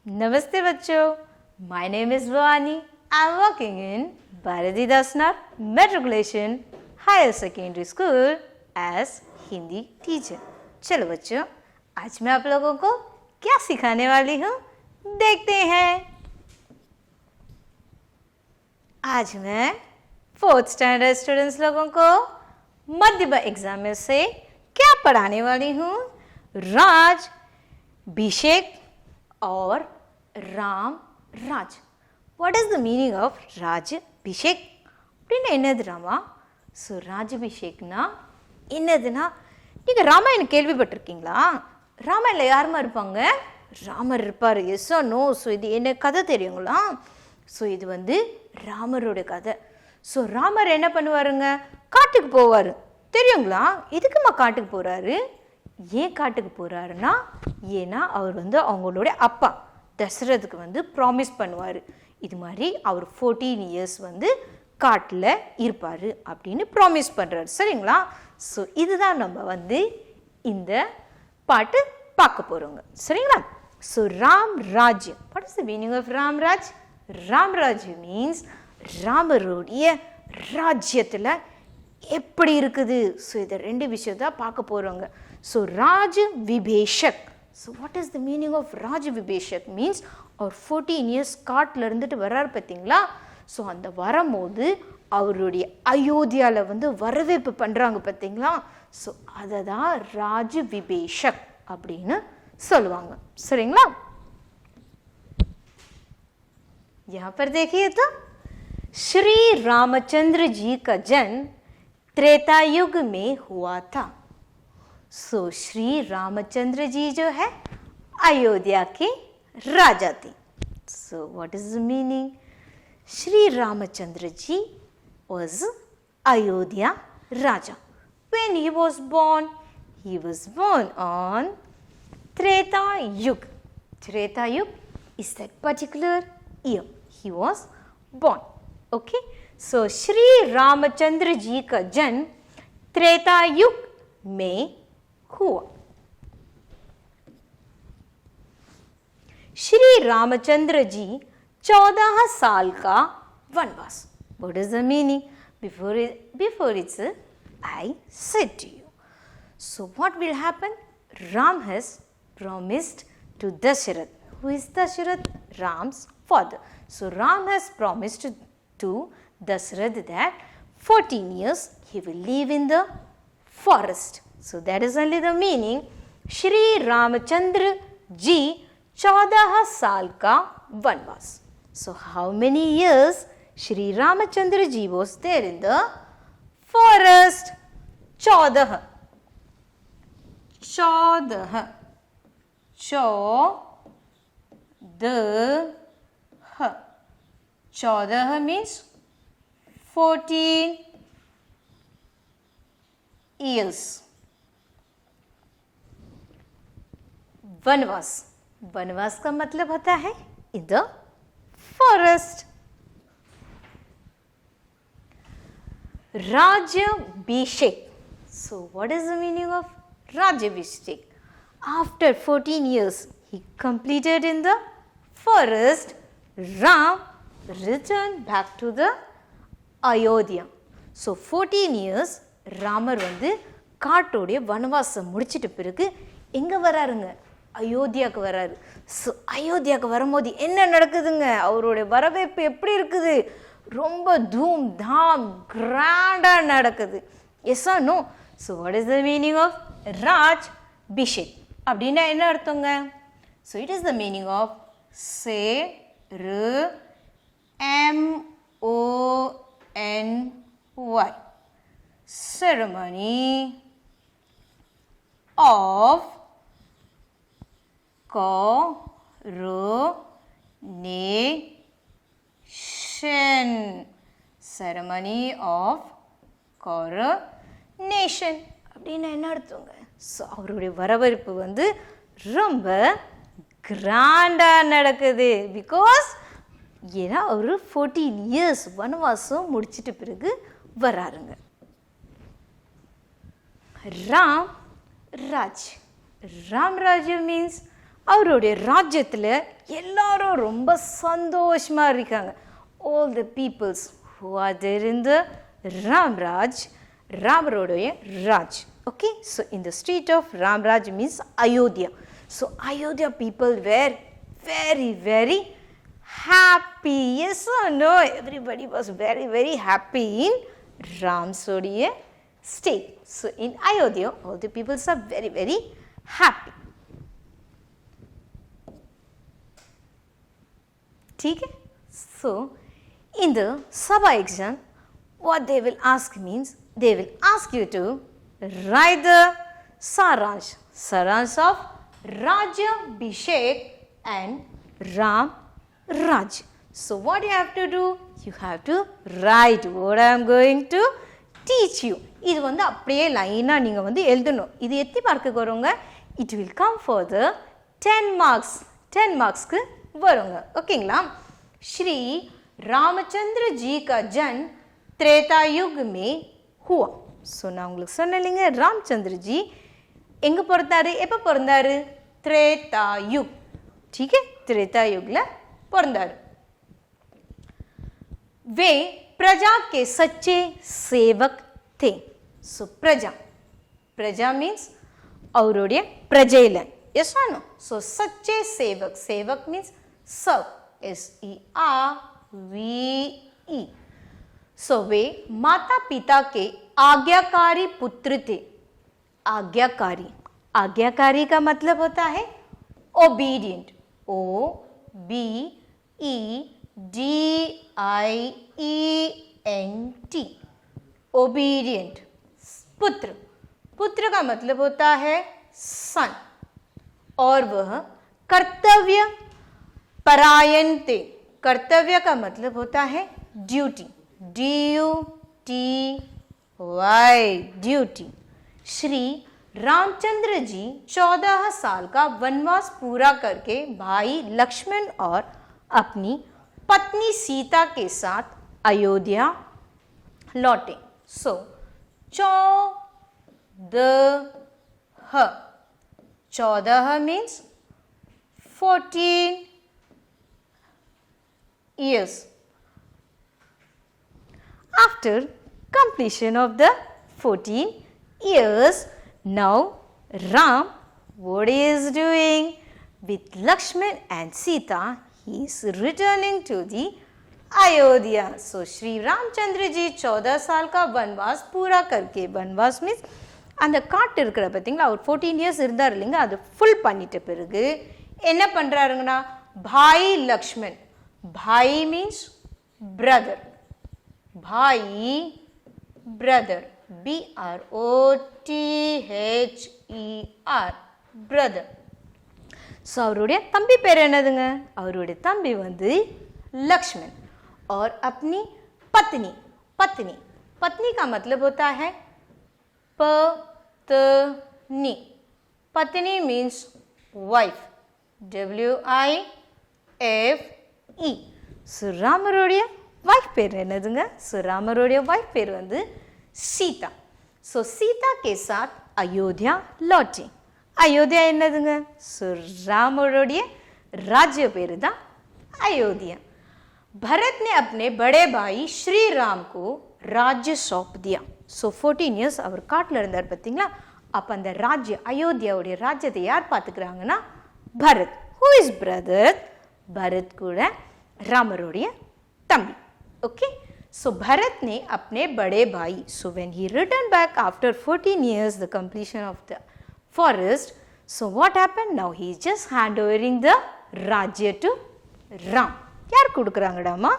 Namaste bachcho, my name is Vani. I am working in Bharatidas Nar Matriculation Higher Secondary School as Hindi teacher. चलो बच्चों, आज मैं आप लोगों को क्या सिखाने वाली हूँ देखते हैं। आज मैं 4th स्टैंडर्ड स्टूडेंट्स लोगों को मध्य एग्जाम में से क्या पढ़ाने वाली हूँ, राज, अभिषेक और राम राज। What is the meaning of Raj Abhishek அப்படின்னா என்னதுராமா? ஸோ ராஜ் அபிஷேக்னா என்னதுன்னா, நீங்கள் ராமாயணம் கேள்விப்பட்டிருக்கீங்களா? ராமாயணில் யாருமா இருப்பாங்க? ராமர் இருப்பார். S or no? ஸோ இது என்ன கதை தெரியுங்களா? ஸோ இது வந்து ராமரோட கதை. ஸோ ராமர் என்ன பண்ணுவாருங்க? காட்டுக்கு போவார். தெரியுங்களா? எதுக்குமா காட்டுக்கு போகிறாரு? ஏன் காட்டுக்கு போகிறாருன்னா, ஏன்னா அவர் வந்து அவங்களுடைய அப்பா தசரதுக்கு வந்து ப்ராமிஸ் பண்ணுவார், இது மாதிரி அவர் 14 இயர்ஸ் வந்து காட்டில் இருப்பார் அப்படின்னு ப்ராமிஸ் பண்ணுறாரு. சரிங்களா? ஸோ இதுதான் நம்ம வந்து இந்த பாட்டு பார்க்க போகிறோங்க. சரிங்களா? ஸோ ராம் ராஜ்யம். What is the meaning of Ramraj? ராம்ராஜ்யம் மீன்ஸ் ராமருடைய ராஜ்யத்தில் எப்படி இருக்குது. ஸோ இதை 2 விஷயத்தை பார்க்க போகிறோங்க. ஸோ ராஜ் விபேஷக். So what is the meaning of ராஜ் விபேஷக் மீன்ஸ் அவர் 14 இயர்ஸ் காட்டில் இருந்துட்டு வர்றாரு பார்த்தீங்களா? ஸோ அந்த வரும்போது அவருடைய அயோத்தியாவில் வந்து வரவேற்பு பண்ணுறாங்க பார்த்தீங்களா? ஸோ அதை தான் ராஜ் விபேஷக் அப்படின்னு சொல்லுவாங்க. சரிங்களா? यहाँ पर देखिए तो श्री रामचंद्र जी का जन्म त्रेता युग में हुआ था. सो श्री रामचंद्र जी जो है अयोध्या के राजा थे. So what is the meaning? Shri Ramchandra ji was Ayodhya Raja. When he was born on Treta Yug. Treta Yug is that particular year he was born. Okay, so Shri Ramachandra ji ka janm Treta Yug में हुआ. श्री रामचंद्र जी 14 साल का वनवास. What is the meaning? Before it's I said to you. So what will happen? Ram has promised to Dasharath. Who is Dasharath? Ram's father. So Ram has promised to Dasharath that 14 years he will live in the forest. So that is only the meaning. Shri Ramachandra ji 14 साल का वनवास. So how many years Shri Ramachandra ji was there in the forest? 14. 14. 14 means 14 years. वनवास. वनवास का मतलब होता है in the forest. राज्याभिषेक. So what is the meaning of राज्याभिषेक? After 14 years he completed in the forest, Ram returned back to the Ayodhya. So 14 years Ramar வந்து காட்டோடைய வனவாசம் முடிச்சிட்ட பிறகு எங்கே வராருங்க? அயோத்தியாவுக்கு வராரு. ஸோ அயோத்தியாவுக்கு வரும்போது என்ன நடக்குதுங்க? அவருடைய வரவேற்பு எப்படி இருக்குது? ரொம்ப தூம் தாம் கிராண்டாக நடக்குது. Yes or no? So what is the meaning of Raj Abhishek அப்படின்னா என்ன அர்த்தங்க? So it is the meaning of CEREMONY, ceremony of coronation. Ceremony of coronation அப்படின்னா என்ன அர்த்தங்க? ஸோ அவருடைய வரவேற்பு வந்து ரொம்ப கிராண்டாக நடக்குது. பிகாஸ் ஏன்னா அவர் 14 இயர்ஸ் வனவாசம் முடிச்சிட்ட பிறகு வராருங்க. Ram Raj. Ram Rajya means அவருடைய ராஜ்யத்தில் எல்லாரும் ரொம்ப சந்தோஷமா இருக்காங்க. All the peoples who are there in the Ramraj, ராமருடைய Raj. Okay, so in the street of Ramraj means Ayodhya. So Ayodhya people were very, very happy. Yes or no? Everybody was very, very happy in Ram's state. So in Ayodhya, all the people are very, very happy. ठीक है? So in the Sabha exam, what they will ask means they will ask you to write the saransh of Rajyabhishek and Ram Raj. So what you have to do? You have to write what I am going to teach you. இது வந்து அப்படியே லைனா நீங்க வந்து எழுதணும். இது எத்தி mark வருங்க? It will come for the 10 marks. 10 marksக்கு வருங்க. ஓகேங்களா? श्री रामचंद्र जी का जन्म त्रेता युग में हुआ. ஸோ நான் உங்களுக்கு சொன்னேங்க ராமச்சந்திர ஜி எங்கே பிறந்தாரு, எப்போ பிறந்தாரு? त्रेता युग. ठीक है, त्रेता युगல பிறந்தாரு. वे प्रजा के सच्चे सेवक थे. ஸோ प्रजा मीन्स அவருடைய प्रजेल. yes or no? ஸோ सच्चे सेवक means serve. SERVE. सो वे माता पिता के आज्ञाकारी पुत्र थे. आज्ञाकारी का मतलब होता है ओबीडियंट. OBEDIENT. ओबीडियंट. पुत्र का मतलब होता है सन. और वह कर्तव्य परायण थे. कर्तव्य का मतलब होता है duty. DUTY. Duty. Shri Ramchandra ji 14 साल का वनवास पूरा करके भाई लक्ष्मण और अपनी पत्नी सीता के साथ अयोध्या लौटे. सो 14 means 14 years. After completion of the 14 years, now Ram, what he is doing? With Lakshman and Sita, he is returning to the Ayodhya. So Shri Ramchandra ji 14 साल का वनवास पूरा करके, वनवास means அந்த காட்டு இருக்கிற பார்த்தீங்களா, அவர் 14 years இருந்தார் இல்லைங்க, அது ஃபுல் பண்ணிட்ட பிறகு என்ன பண்ணுறாருங்கன்னா, भाई लक्ष्मण. भाई means brother. भाई brother. BROTHER. brother. ஸோ அவருடைய தம்பி பேர் என்னதுங்க? அவருடைய தம்பி வந்து लक्ष्मण. और अपनी पत्नी. पत्नी का मतलब होता है पत्नी. पत्नी means wife. WIFE. ஸோ ராமருடைய வைஃப் பேர் என்னதுங்க? ஸோ ராமருடைய வைஃப் பேர் வந்து சீதா. ஸோ சீதா के साथ अयोध्या लौटे. अयोध्या என்னதுங்க? ஸோ ராமருடைய राज्य பேர் தான் अयोध्या. भरत ने अपने बड़े भाई श्री राम को राज्य सौंप दिया. ஸோ 14 years அவர் காட்டில் இருந்தார் பார்த்தீங்களா, அப்போ அந்த ராஜ்ய அயோத்தியாவுடைய ராஜ்யத்தை யார் பார்த்துக்கிறாங்கன்னா Bharat. Who is brother? Bharat கூட ராமருடைய தம்பி. ओके, सो भरत ने अपने बड़े भाई, so when he return back after 14 years the completion of the forest, so what happened? Now he is just hand overing the rajya to Ram. யார் கொடுக்குறாங்கடாமா?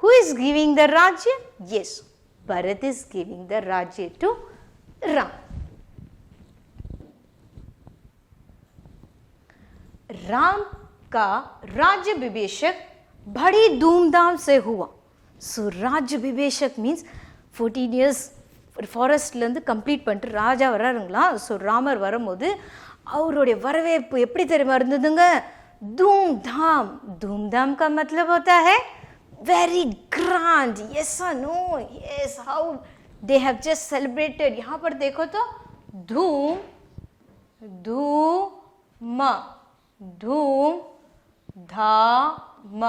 Who is giving the rajya? Yes, Bharat is giving the rajya to Ram. Ram का राज्याभिषेक बड़ी धूमधाम से हुआ. So ராஜ்யாபிஷேக் means 14 years ஃபாரஸ்ட்லேருந்து complete பண்ணிட்டு ராஜா வர்றாருங்களா. So Ramar வரும்போது அவருடைய வரவேற்பு எப்படி தெரியுமா இருந்ததுங்க? धूमधाम. धूमधाम का मतलब होता है very grand. yes or no? yes. how they have just celebrated. यहाँ पर देखो तो धूम धूम धाम,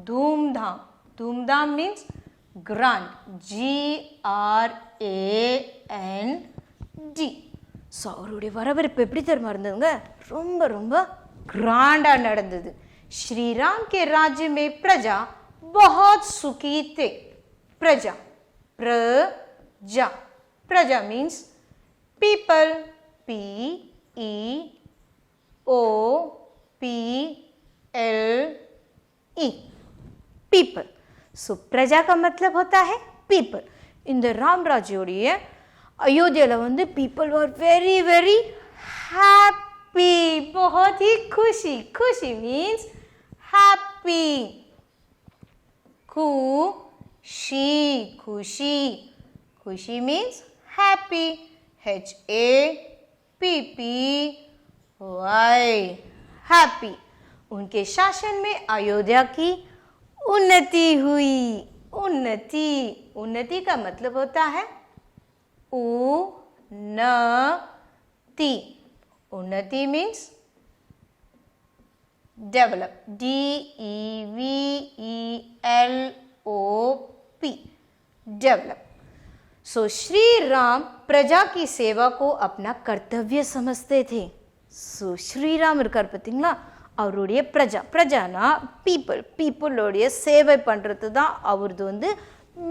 धूमधाम, धूमधाम means grand, Grand. ஸோ அவருடைய வரவேற்பு எப்படி தெரியுமா இருந்ததுங்க, ரொம்ப ரொம்ப கிராண்டாக நடந்தது. श्रीराम के राज्य में प्रजा बहुत सुखी थे. प्रजा, प्रजा, प्रजा means people, P-E-O-P-L-E, people. सो प्रजा का मतलब होता है people. இந்த ராம்ராஜ்யோடைய अयोध्या வந்து people were very very happy, बहुत ही खुशी. खुशी means happy. खुशी, खुशी, खुशी means happy. H-A-P-P-Y, happy. उनके शासन में अयोध्या की उन्नति हुई. उन्नति, उन्नति का मतलब होता है उन्नति. उन्नति मीन्स डेवलप, DEVELOP, डेवलप. सो श्री राम प्रजा की सेवा को अपना कर्तव्य समझते थे. सो ஸ்ரீராம் இருக்கார் பார்த்தீங்களா, அவருடைய பிரஜா, பிரஜானா பீப்புள், பீப்புளோடைய சேவை பண்ணுறது தான் அவரது வந்து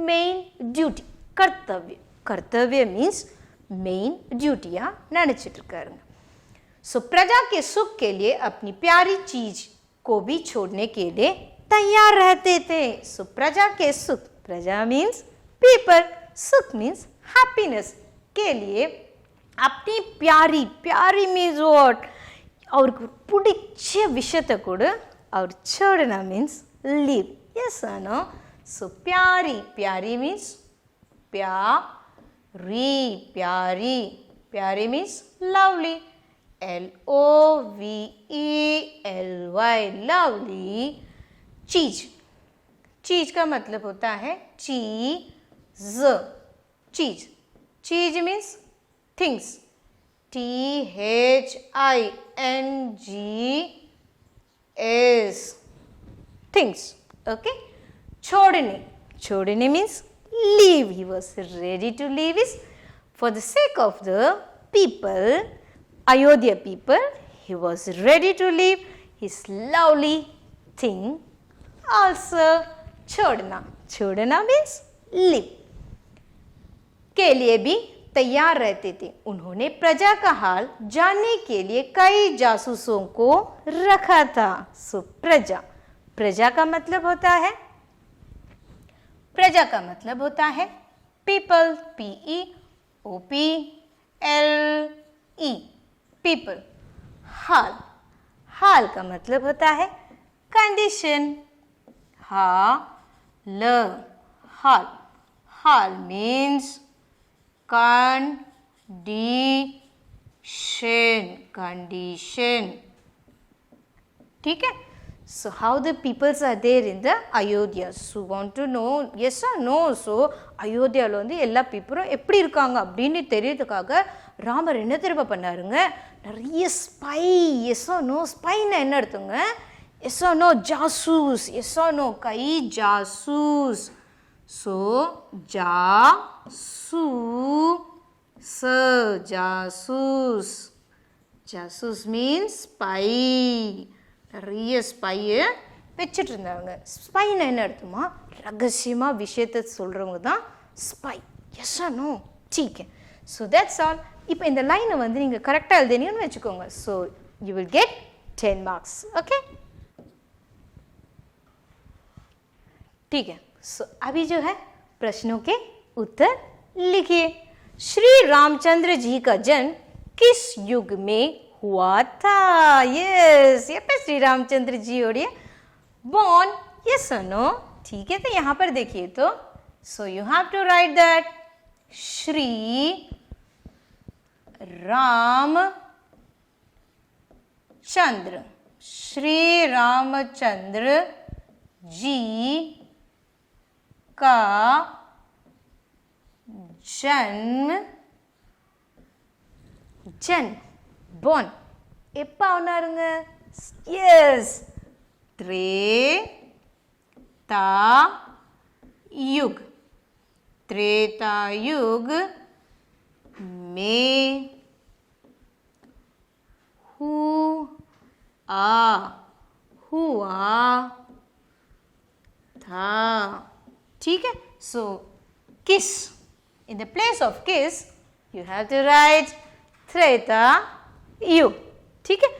main duty, Kartavyam. Kartavyam means main டியூட்டியாக நினச்சிட்டு இருக்காருங்க. सो प्रजा के सुख के लिए अपनी प्यारी चीज को भी छोड़ने के लिए तैयार रहते थे. सो प्रजा के सुख, प्रजा मीन्स पीपल, सुख मीन्स हैप्पीनेस के लिए अपनी प्यारी, प्यारी मीन्स व्हाट, அவருக்கு பிடிச்ச விஷயத்தை கூட அவர் छोड़ना மீன்ஸ் லீவ். எஸ் ஆனோ. ஸோ प्यारी, प्यारी மீன்ஸ் प्यारी, प्यारी, प्यारी मीन्स लवली, LOVELY, लवली चीज. चीज का मतलब होता है चीज, चीज. चीज means things, THINGS, things. Okay. छोड़ने, छोड़ने means leave. He was ready to leave his, for the sake of the people, Ayodhya people, he was ready to leave his lovely thing also. छोड़ना, छोड़ना means leave के लिए भी तैयार रहते थे. उन्होंने प्रजा का हाल जानने के लिए कई जासूसों को रखा था. सो प्रजा, प्रजा का मतलब होता है, प्रजा का मतलब होता है पीपल, PEOPLE, पीपल. हाल, हाल का मतलब होता है कंडीशन, हाल, हाल. हाल मीन्स कंडीशन, कंडीशन. ठीक है. So how the peoples are there in the Ayodhya? So want to know, yes or no? So அயோத்தியாவில் வந்து எல்லா பீப்புளும் எப்படி இருக்காங்க அப்படின்னு தெரியறதுக்காக ராமர் என்ன திரும்ப பண்ணாருங்க, நிறைய ஸ்பை. எஸ் ஆர் நோ, ஸ்பைன்னா என்ன அர்த்தங்க? எஸ் ஆர் நோ, ஜாசூஸ். எஸ் ஆர் நோ, கை ஜாசூஸ். ஸோ ஜாசூஸ், ஜாசூஸ். ஜாசூஸ் மீன்ஸ் ஸ்பை. நிறைய ஸ்பையை வச்சுட்டு இருந்தாங்க. ஸ்பைன்னு என்ன அர்த்தமா, ரகசியமாக விஷயத்தை சொல்கிறவங்க தான் ஸ்பை. Yes or no? ठीक है. So that's all. இப்போ இந்த லைனை வந்து நீங்கள் கரெக்டாக எழுதினீங்கன்னு வச்சுக்கோங்க. So you will get 10 marks. Okay, ठीक है. सो अभी जो है प्रश्नों के उत्तर लिखिए. श्री रामचंद्र जी का जन्म किस युग में हुआ था? यस, ये पे श्री रामचंद्र जी उड़िए born. yes or no? ठीक है. तो यहाँ पर देखिए तो so you have to write that Shri Ramchandra, Shri Ramchandra जी का जन्म, जन्म born எப்போ ஆனாருங்க? Yes. त्रेतायुग. त्रेतायुग में हुआ था. ठीक है. So kiss. In the place of kiss, you have to write Treta युग. ठीक है.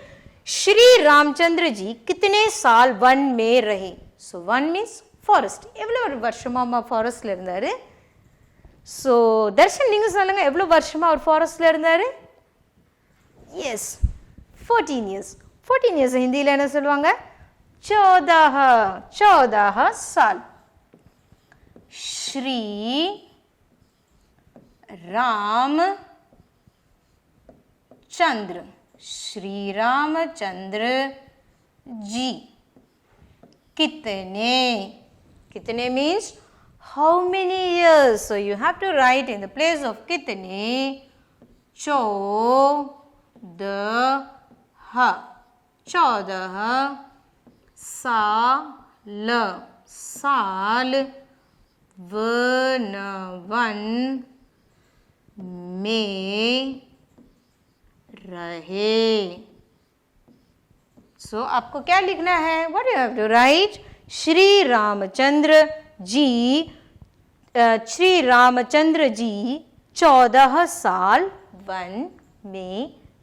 श्री रामचंद्र जी कितने साल वन में रहे? So one means forest. எவ்வளவு வருஷமா அம்மா ஃபாரஸ்ட்ல இருந்தாரு? So தர்ஷன் நீங்க சொல்லுங்க எவ்வளவு வருஷமா அவர் ஃபாரஸ்ட்ல இருந்தாரு? Yes, 14 years. 14 years हिंदीல என்ன சொல்லுவாங்க? 14 साल. श्री रामचंद्र. श्री रामचंद्र जी कितने means how many years. So you have to write in the place of कितने 14 साल वन में रहे. So आपको क्या लिखना है? What you have to write? Shri Ramchandra ji 14 साल वन में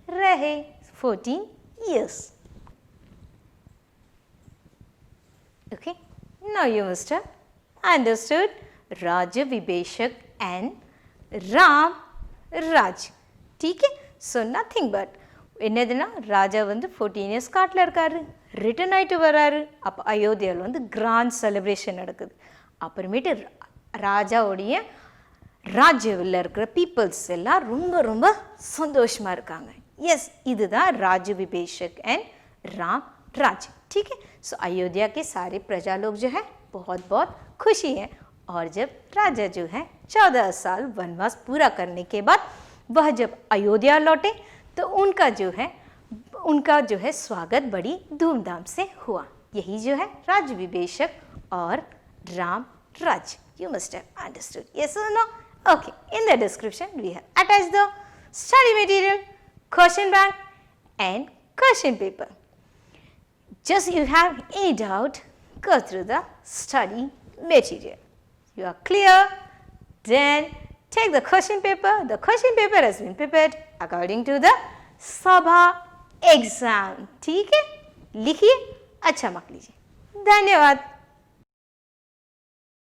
रहे. 14 years. Okay. Now you must have understood Raja Vibhishak and Ram Raj. ठीक है. So nothing but என்னதுன்னா ராஜா வந்து 14 இயர்ஸ் காட்டில் இருக்காரு, ரிட்டர்ன் ஆகிட்டு வராரு. அப்போ அயோத்தியாவில் வந்து கிராண்ட் செலிப்ரேஷன் நடக்குது. அப்புறமேட்டு ராஜாவுடைய ராஜ்யவில் இருக்கிற பீப்புள்ஸ் எல்லாம் ரொம்ப ரொம்ப சந்தோஷமாக இருக்காங்க. எஸ், இதுதான் ராஜ विभीषक एंड राम राज. ठीक है. सो अयोध्या के सारे प्रजा लोग जो है बहुत बहुत खुशी हैं. और जब राजा जो है 14 साल वनवास पूरा करने के बाद वह जब अयोध्या लौटे तो उनका जो है स्वागत बड़ी धूमधाम से हुआ. यही जो है राज विभीषक और राम राज. You must have understood. Yes or no? Okay. In the description we have attached the study material, question bank and question paper. Just you have any doubt, go through the study material. You are clear? Then take the question paper. The question paper has been prepared according to the सभा exam. ठीक है. लिखिए, अच्छा mark लीजिए. धन्यवाद.